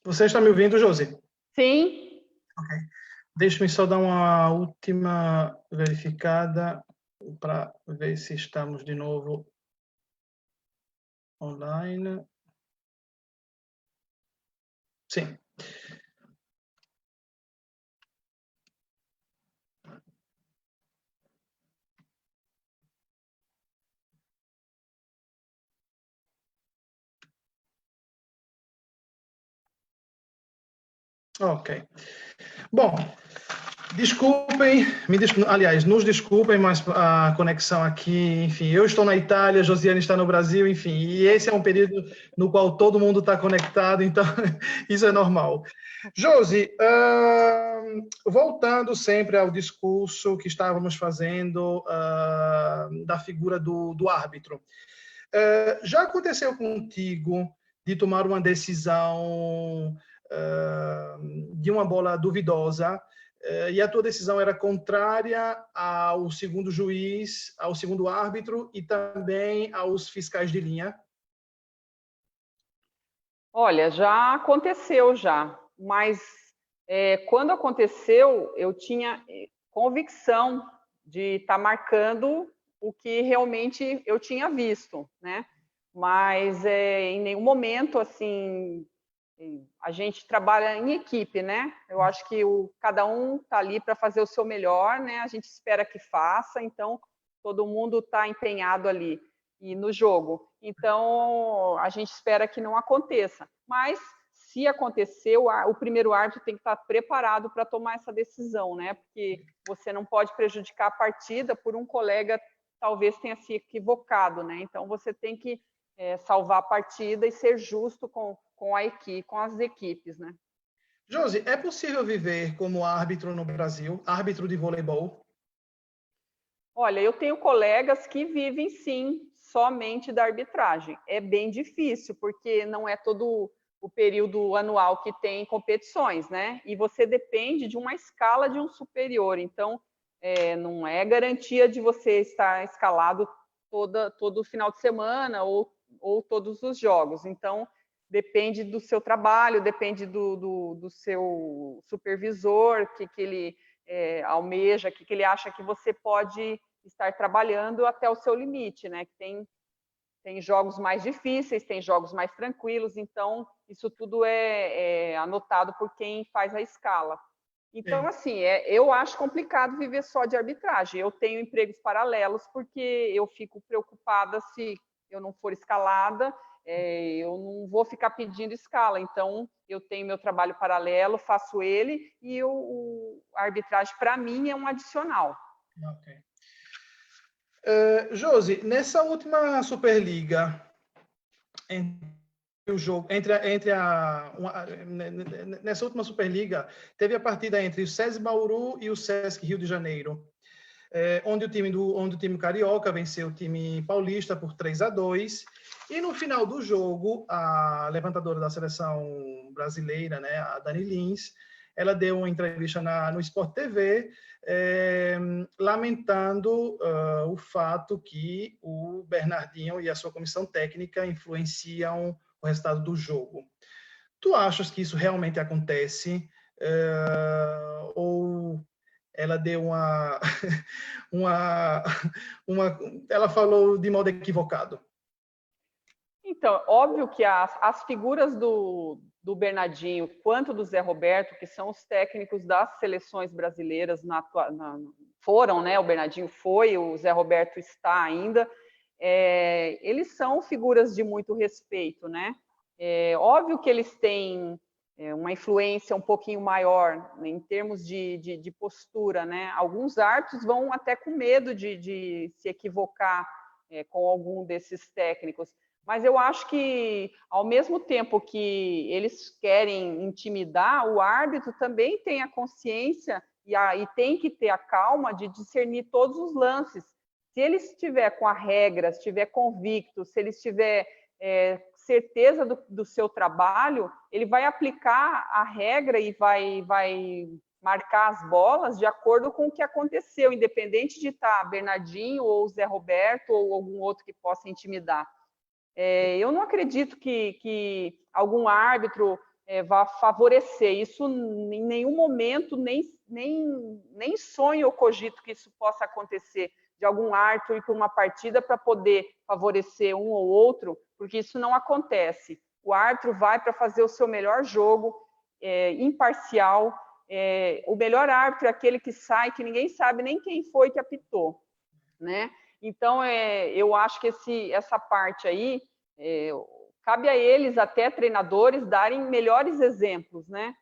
Você está me ouvindo, Josi? Sim. Ok. Deixe-me só dar uma última verificada para ver se estamos de novo online. Sim. Ok. Bom, desculpem, aliás, nos desculpem, mas a conexão aqui, enfim, eu estou na Itália, Josiane está no Brasil, enfim, e esse é um período no qual todo mundo está conectado, então isso é normal. Josi, voltando sempre ao discurso que estávamos fazendo da figura do árbitro. Já aconteceu contigo de tomar uma decisão de uma bola duvidosa e a tua decisão era contrária ao segundo juiz, ao segundo árbitro e também aos fiscais de linha? Olha, já aconteceu já, mas quando aconteceu, eu tinha convicção de estar marcando o que realmente eu tinha visto, né? Mas em nenhum momento, assim, a gente trabalha em equipe, né? Eu acho que cada um está ali para fazer o seu melhor, né? A gente espera que faça, então todo mundo está empenhado ali e no jogo. Então a gente espera que não aconteça. Mas se aconteceu, o primeiro árbitro tem que estar preparado para tomar essa decisão, né? Porque você não pode prejudicar a partida por um colega talvez tenha se equivocado, né? Então você tem que salvar a partida e ser justo com a equipe, com as equipes, né? Josi, é possível viver como árbitro no Brasil, árbitro de voleibol? Olha, eu tenho colegas que vivem, sim, somente da arbitragem. É bem difícil, porque não é todo o período anual que tem competições, né? E você depende de uma escala de um superior. Então, não é garantia de você estar escalado todo final de semana ou todos os jogos. Então, depende do seu trabalho, depende do seu supervisor, que ele almeja, que ele acha que você pode estar trabalhando até o seu limite, né? Tem jogos mais difíceis, tem jogos mais tranquilos, então isso tudo é anotado por quem faz a escala. Então, assim, eu acho complicado viver só de arbitragem. Eu tenho empregos paralelos porque eu fico preocupada se eu não for escalada, eu não vou ficar pedindo escala. Então, eu tenho meu trabalho paralelo, faço ele, e a arbitragem, para mim, é um adicional. Ok. Josi, nessa última Superliga, nessa última Superliga, teve a partida entre o SESI Bauru e o SESC Rio de Janeiro, onde o time carioca venceu o time paulista por 3-2. E no final do jogo, a levantadora da seleção brasileira, né, a Dani Lins, ela deu uma entrevista no Sport TV, lamentando o fato que o Bernardinho e a sua comissão técnica influenciam o resultado do jogo. Tu achas que isso realmente acontece? Ou ela deu ela falou de modo equivocado? Então, óbvio que as figuras do Bernardinho quanto do Zé Roberto, que são os técnicos das seleções brasileiras, foram, né? O Bernardinho foi, o Zé Roberto está ainda. Eles são figuras de muito respeito, né? Óbvio que eles têm uma influência um pouquinho maior, né, em termos de postura, né? Alguns árbitros vão até com medo de se equivocar com algum desses técnicos. Mas eu acho que, ao mesmo tempo que eles querem intimidar, o árbitro também tem a consciência e tem que ter a calma de discernir todos os lances. Se ele estiver com a regra, se estiver convicto, se ele estiver certeza do seu trabalho, ele vai aplicar a regra e vai marcar as bolas de acordo com o que aconteceu, independente de estar Bernardinho ou Zé Roberto ou algum outro que possa intimidar. Eu não acredito que algum árbitro vá favorecer. Isso em nenhum momento, nem sonho ou cogito que isso possa acontecer, de algum árbitro ir para uma partida para poder favorecer um ou outro, porque isso não acontece. O árbitro vai para fazer o seu melhor jogo, imparcial. O melhor árbitro é aquele que sai, que ninguém sabe nem quem foi que apitou, né? Então, eu acho que essa parte aí, cabe a eles, até treinadores, darem melhores exemplos, né?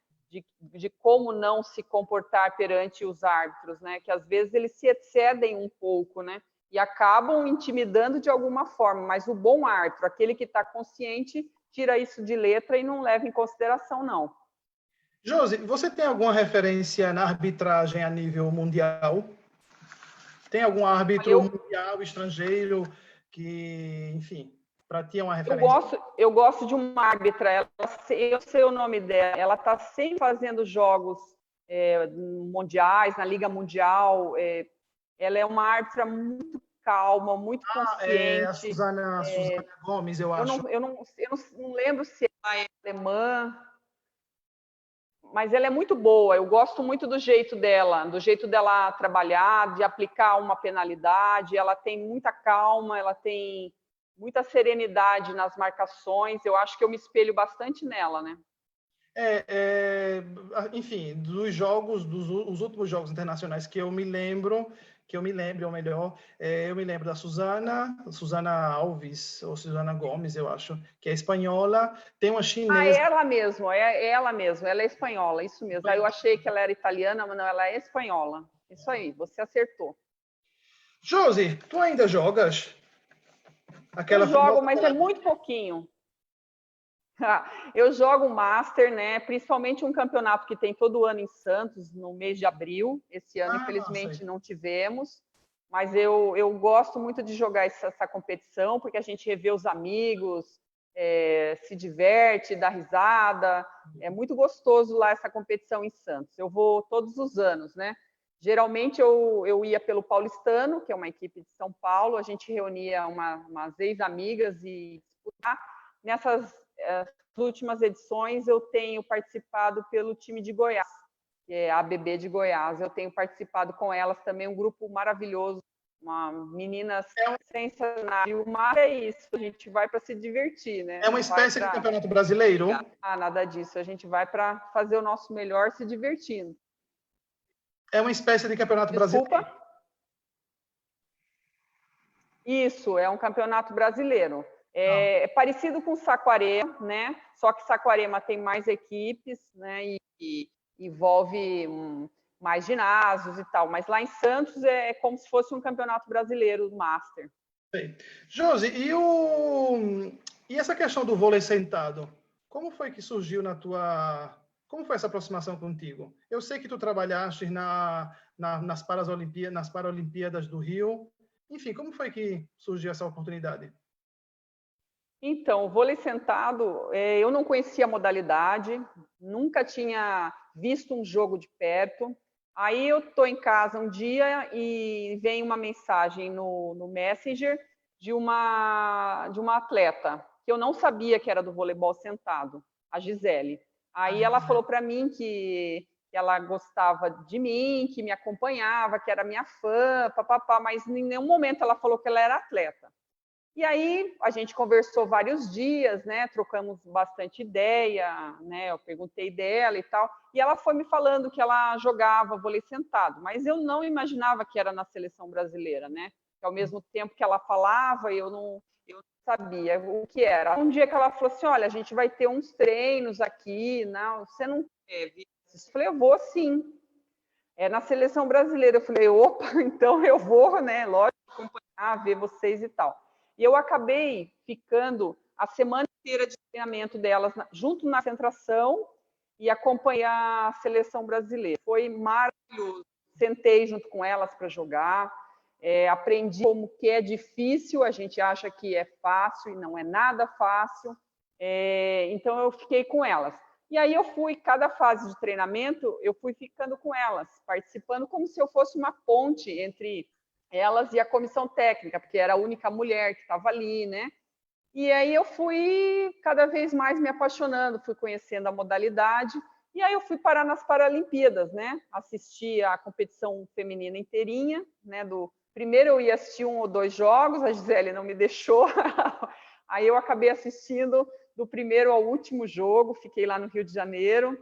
De como não se comportar perante os árbitros, né? Que às vezes eles se excedem um pouco, né? E acabam intimidando de alguma forma, mas o bom árbitro, aquele que está consciente, tira isso de letra e não leva em consideração, não. Josi, você tem alguma referência na arbitragem a nível mundial? Tem algum árbitro mundial, estrangeiro, que, enfim, para ti é uma referência? Eu gosto de uma árbitra, eu sei o nome dela, ela está sempre fazendo jogos mundiais, na Liga Mundial. Ela é uma árbitra muito calma, muito consciente. A Susana Gomes, eu acho. Eu não lembro se ela é alemã, mas ela é muito boa. Eu gosto muito do jeito dela trabalhar, de aplicar uma penalidade. Ela tem muita calma, ela tem muita serenidade nas marcações. Eu acho que eu me espelho bastante nela, né? Enfim, os últimos jogos internacionais que eu me lembro, ou melhor, eu me lembro da Susana Alves, ou Susana Gomes, eu acho, que é espanhola, tem uma chinesa... ela mesmo, ela é espanhola, isso mesmo. Aí eu achei que ela era italiana, mas não, ela é espanhola. Isso aí, você acertou. Josi, tu ainda jogas? Eu jogo, mas é muito pouquinho. Eu jogo Master, né? Principalmente um campeonato que tem todo ano em Santos, no mês de abril. Esse ano, infelizmente, não tivemos. Mas eu gosto muito de jogar essa competição, porque a gente revê os amigos, se diverte, dá risada. É muito gostoso lá essa competição em Santos. Eu vou todos os anos, né? Geralmente eu ia pelo Paulistano, que é uma equipe de São Paulo. A gente reunia umas ex-amigas e disputar. Nessas últimas edições eu tenho participado pelo time de Goiás, que é a ABB de Goiás. Eu tenho participado com elas também, um grupo maravilhoso, meninas sensacionais. Mas é isso, a gente vai para se divertir, né? É uma espécie de campeonato brasileiro? Nada disso, a gente vai para fazer o nosso melhor se divertindo. É uma espécie de campeonato brasileiro? Isso, é um campeonato brasileiro. É parecido com Saquarema, né? Só que Saquarema tem mais equipes, né? E envolve mais ginásios e tal. Mas lá em Santos é como se fosse um campeonato brasileiro do Master. Sim. Josi, e essa questão do vôlei sentado? Como foi que surgiu Como foi essa aproximação contigo? Eu sei que tu trabalhaste nas Paralimpíadas do Rio. Enfim, como foi que surgiu essa oportunidade? Então, o vôlei sentado, eu não conhecia a modalidade, nunca tinha visto um jogo de perto. Aí eu estou em casa um dia e vem uma mensagem no Messenger de uma atleta, que eu não sabia que era do voleibol sentado, a Gisele. Aí ela falou para mim que ela gostava de mim, que me acompanhava, que era minha fã, papapá, mas em nenhum momento ela falou que ela era atleta. E aí a gente conversou vários dias, né? Trocamos bastante ideia, né? Eu perguntei dela e tal, e ela foi me falando que ela jogava vôlei sentado, mas eu não imaginava que era na seleção brasileira, né? Que ao mesmo tempo que ela falava, eu não sabia o que era. Um dia que ela falou assim, olha, a gente vai ter uns treinos aqui, não? Você não quer vir? Eu falei, eu vou sim. É na seleção brasileira. Eu falei, opa, então eu vou, né? Lógico, acompanhar, ver vocês e tal. E eu acabei ficando a semana inteira de treinamento delas junto na concentração e acompanhar a seleção brasileira. Foi maravilhoso. Sentei junto com elas para jogar, aprendi como que é difícil, a gente acha que é fácil e não é nada fácil. Então eu fiquei com elas. E aí eu fui, cada fase de treinamento, eu fui ficando com elas, participando como se eu fosse uma ponte entre elas e a comissão técnica, porque era a única mulher que estava ali, né? E aí eu fui cada vez mais me apaixonando, fui conhecendo a modalidade, e aí eu fui parar nas Paralimpíadas, né? Assisti a competição feminina inteirinha, né? Primeiro eu ia assistir 1 ou 2 jogos, a Gisele não me deixou, aí eu acabei assistindo do primeiro ao último jogo, fiquei lá no Rio de Janeiro,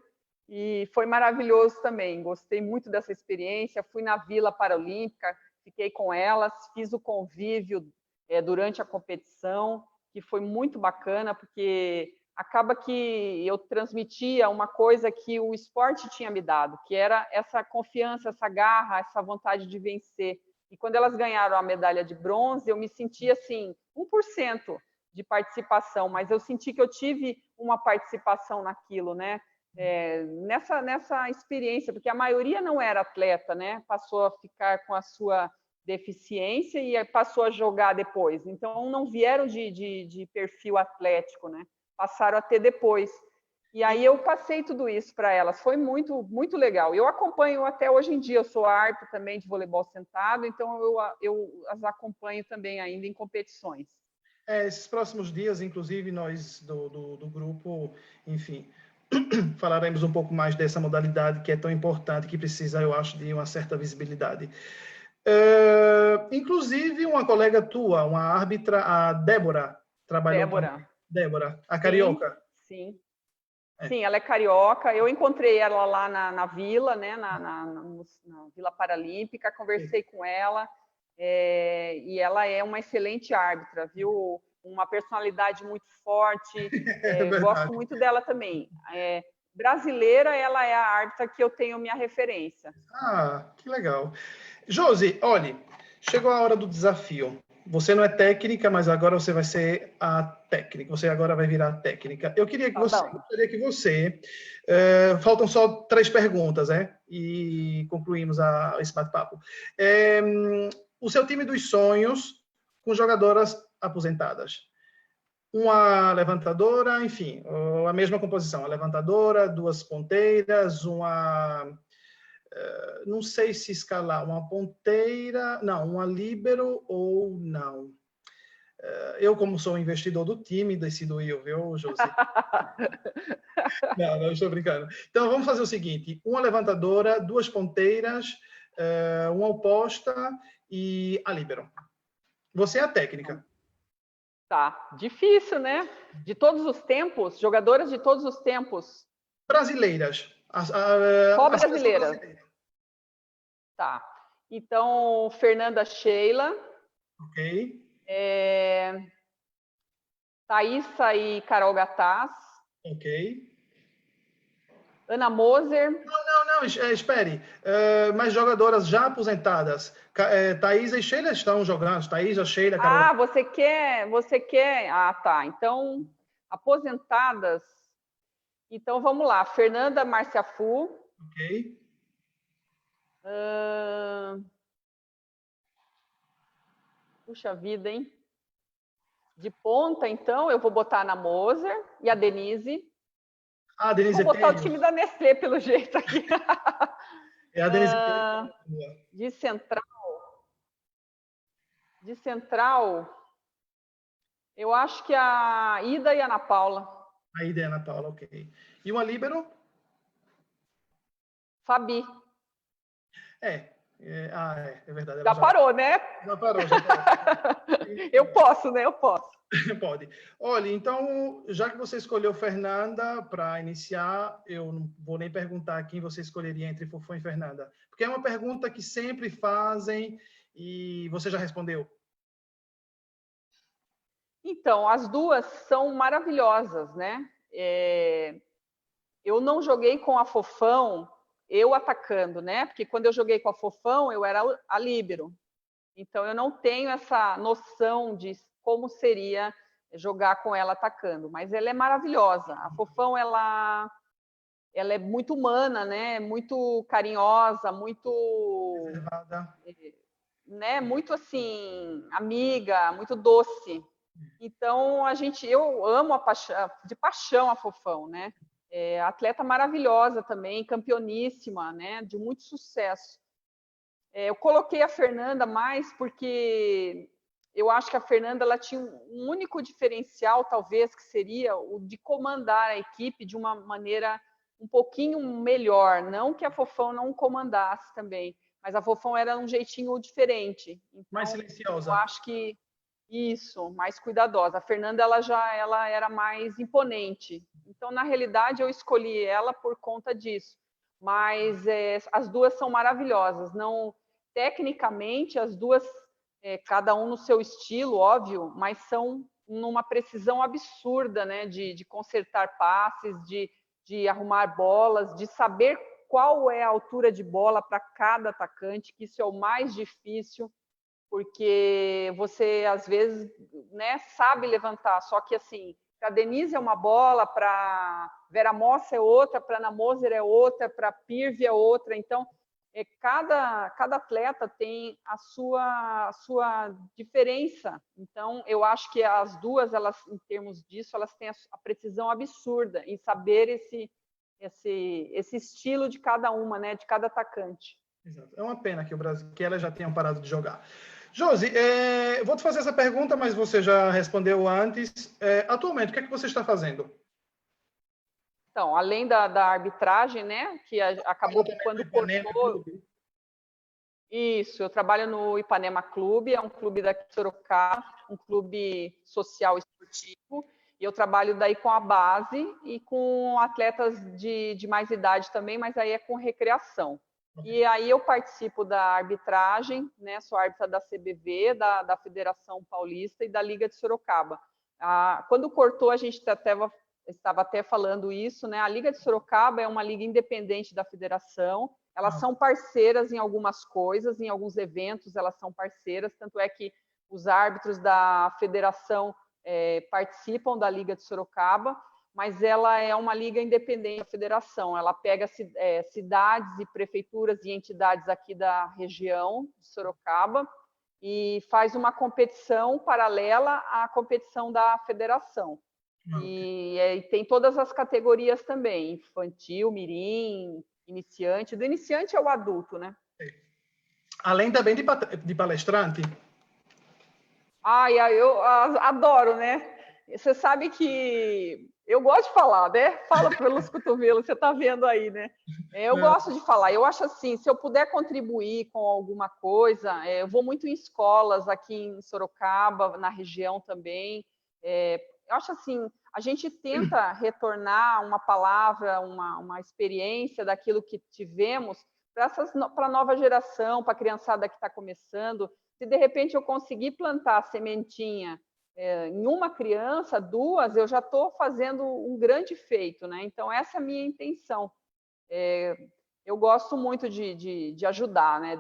e foi maravilhoso também, gostei muito dessa experiência, fui na Vila Paralímpica, fiquei com elas, fiz o convívio durante a competição, que foi muito bacana, porque acaba que eu transmitia uma coisa que o esporte tinha me dado, que era essa confiança, essa garra, essa vontade de vencer. E quando elas ganharam a medalha de bronze, eu me senti assim, 1% de participação, mas eu senti que eu tive uma participação naquilo, né? Nessa experiência, porque a maioria não era atleta, né? Passou a ficar com a sua deficiência e passou a jogar depois. Então, não vieram de perfil atlético, né? Passaram a ter depois. E aí eu passei tudo isso para elas. Foi muito, muito legal. Eu acompanho até hoje em dia. Eu sou árbitro também de voleibol sentado, então eu as acompanho também ainda em competições. Esses próximos dias, inclusive, nós do grupo, enfim, falaremos um pouco mais dessa modalidade que é tão importante, que precisa, eu acho, de uma certa visibilidade. Inclusive, uma colega tua, uma árbitra, a Débora, trabalhou também. Débora, a carioca. Sim. Sim, ela é carioca. Eu encontrei ela lá na vila, né, na Vila Paralímpica, conversei com ela, e ela é uma excelente árbitra, viu? Uma personalidade muito forte, gosto muito dela também. Brasileira, ela é a árbitra que eu tenho minha referência. Ah, que legal. Josi, olhe, chegou a hora do desafio. Você não é técnica, mas agora você vai ser a técnica. Você agora vai virar técnica. Eu queria que gostaria que você. Faltam só 3 perguntas, né? E concluímos esse bate-papo. O seu time dos sonhos com jogadoras aposentadas. Uma levantadora, enfim, a mesma composição. A levantadora, 2 ponteiras, não sei se escalar uma ponteira, não, uma líbero ou não. Eu, como sou investidor do time, decido eu, viu, Josi? Não, estou brincando. Então, vamos fazer o seguinte: uma levantadora, 2 ponteiras, uma oposta e a líbero. Você é a técnica. Tá, difícil, né? De todos os tempos, jogadoras de todos os tempos. Brasileiras. Só brasileiras. Tá. Então, Fernanda Sheila. Ok. Thaísa e Carol Gataz. Ok. Ana Moser. Não, espere. Mais jogadoras já aposentadas. Thaísa e Sheila estão jogando. Thaísa, Sheila, Carol. Ah, você quer. Ah, tá. Então, aposentadas. Então, vamos lá. Fernanda Marciafu. Ok. Puxa vida, hein? De ponta, então, eu vou botar a Ana Moser e a Denise. Ah, a Denise vou botar Pérez. O time da Nestlé, pelo jeito aqui. É a Denise De central, eu acho que a Ida e a Ana Paula. A Ida e a Ana Paula, ok. E uma líbero? Fabi. É verdade. Já parou, né? Já parou. Eu posso, né? Eu posso. Pode. Olha, então, já que você escolheu Fernanda para iniciar, eu não vou nem perguntar quem você escolheria entre Fofão e Fernanda, porque é uma pergunta que sempre fazem e você já respondeu. Então, as duas são maravilhosas, né? Eu não joguei com a Fofão, eu atacando, né? Porque quando eu joguei com a Fofão, eu era a líbero. Então, eu não tenho essa noção de como seria jogar com ela atacando, mas ela é maravilhosa. A Fofão, ela é muito humana, né? Muito carinhosa, muito Reservada. né? Muito assim, amiga, muito doce. Então, eu amo de paixão a Fofão, né? Atleta maravilhosa também, campeoníssima, né? De muito sucesso. Eu coloquei a Fernanda mais porque eu acho que a Fernanda ela tinha um único diferencial, talvez, que seria o de comandar a equipe de uma maneira um pouquinho melhor. Não que a Fofão não comandasse também, mas a Fofão era um jeitinho diferente. Mais Então, eu silenciosa. acho que isso, mais cuidadosa. A Fernanda ela era mais imponente. Então, na realidade, eu escolhi ela por conta disso. Mas as duas são maravilhosas. Não, tecnicamente, as duas, cada um no seu estilo, óbvio, mas são numa precisão absurda, né? De consertar passes, de arrumar bolas, de saber qual é a altura de bola para cada atacante, que isso é o mais difícil, porque você às vezes, né, sabe levantar, só que assim, para Denise é uma bola, para Vera Mossa é outra, para Ana Moser é outra, para Pirvi é outra, então cada atleta tem a sua diferença. Então eu acho que as duas, elas, em termos disso, elas têm a precisão absurda em saber esse estilo de cada uma, né, de cada atacante. Exato. É uma pena que o Brasil, que elas já tenham parado de jogar. Josi, vou te fazer essa pergunta, mas você já respondeu antes. Atualmente, o que é que você está fazendo? Então, além da arbitragem, né, que acabou que quando cortou... Isso, eu trabalho no Ipanema Clube, é um clube daqui de Sorocaba, um clube social esportivo, e eu trabalho daí com a base e com atletas de mais idade também, mas aí é com recreação. E aí eu participo da arbitragem, né, sou árbitra da CBV, da Federação Paulista e da Liga de Sorocaba. Quando cortou, a gente estava até falando isso, né, a Liga de Sorocaba é uma liga independente da federação, elas são parceiras em algumas coisas, em alguns eventos elas são parceiras, tanto é que os árbitros da federação participam da Liga de Sorocaba, mas ela é uma liga independente da federação. Ela pega cidades e prefeituras e entidades aqui da região de Sorocaba e faz uma competição paralela à competição da federação. E tem todas as categorias também, infantil, mirim, iniciante. Do iniciante ao adulto, né? Além também de palestrante? Eu adoro, né? Você sabe que eu gosto de falar, né? Fala pelos cotovelos, você está vendo aí, né? Eu gosto de falar. Eu acho assim, se eu puder contribuir com alguma coisa, eu vou muito em escolas aqui em Sorocaba, na região também. Eu acho assim, a gente tenta retornar uma palavra, uma experiência daquilo que tivemos para a nova geração, para a criançada que está começando. Se de repente eu conseguir plantar a sementinha em uma criança, duas, eu já estou fazendo um grande feito, né? Então, essa é a minha intenção. Eu gosto muito de ajudar, né?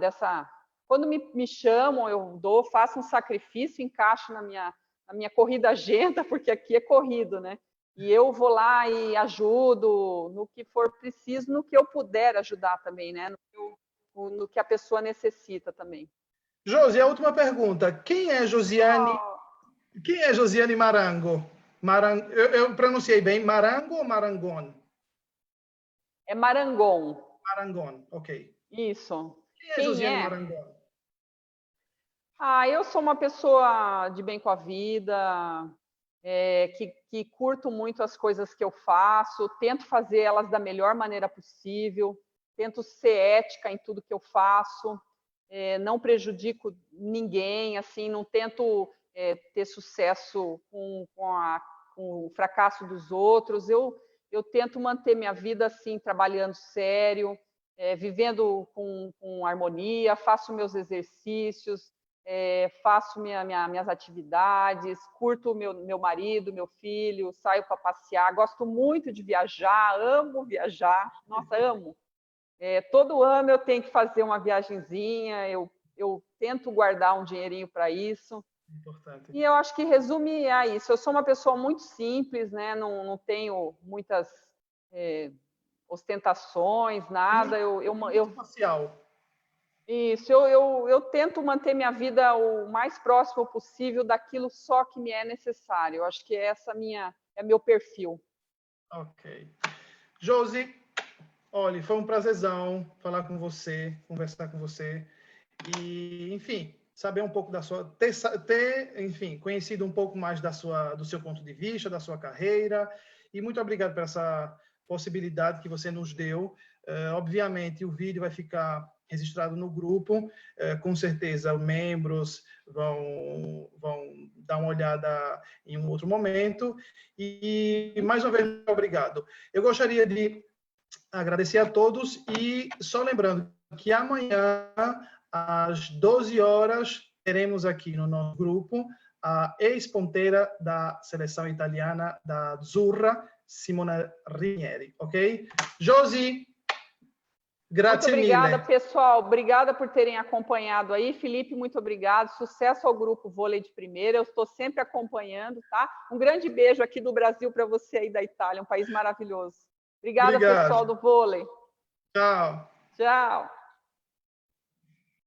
Quando me chamam, eu faço um sacrifício, encaixo na minha corrida agenda, porque aqui é corrido, né? E eu vou lá e ajudo no que for preciso, no que eu puder ajudar também, né? No que a pessoa necessita também. Josi, a última pergunta. Quem é Josiane Marango? Eu pronunciei bem, Marango ou Marangon? É Marangon. Marangon, ok. Isso. Quem é Quem Josiane é? Marangon? Eu sou uma pessoa de bem com a vida, que curto muito as coisas que eu faço, tento fazer elas da melhor maneira possível, tento ser ética em tudo que eu faço, não prejudico ninguém, assim, não tento ter sucesso com o fracasso dos outros. Eu tento manter minha vida assim, trabalhando sério, vivendo com harmonia, faço meus exercícios, faço minhas atividades, curto meu marido, meu filho, saio para passear, gosto muito de viajar, amo viajar, nossa, amo. Todo ano eu tenho que fazer uma viagenzinha, eu tento guardar um dinheirinho para isso. Importante. E eu acho que resume a isso. Eu sou uma pessoa muito simples, né? Não tenho muitas ostentações, nada. Isso, eu tento manter minha vida o mais próximo possível daquilo só que me é necessário. Eu acho que é meu perfil. Ok. Josi, olha, foi um prazerzão falar com você, conversar com você. E, enfim, saber um pouco da sua, ter, enfim, conhecido um pouco mais do seu ponto de vista, da sua carreira. E muito obrigado por essa possibilidade que você nos deu. Obviamente, o vídeo vai ficar registrado no grupo. Com certeza, membros vão dar uma olhada em um outro momento. E, mais uma vez, muito obrigado. Eu gostaria de agradecer a todos e só lembrando que amanhã, às 12 horas, teremos aqui no nosso grupo a ex-ponteira da seleção italiana, da Azzurra, Simona Rinieri, ok? Josi, grazie muito obrigada, mille. pessoal. Obrigada por terem acompanhado aí. Felipe, muito obrigado. Sucesso ao grupo Vôlei de Primeira. Eu estou sempre acompanhando, tá? Um grande beijo aqui do Brasil para você aí da Itália, um país maravilhoso. Obrigada, Obrigado. pessoal do vôlei. Tchau. Tchau.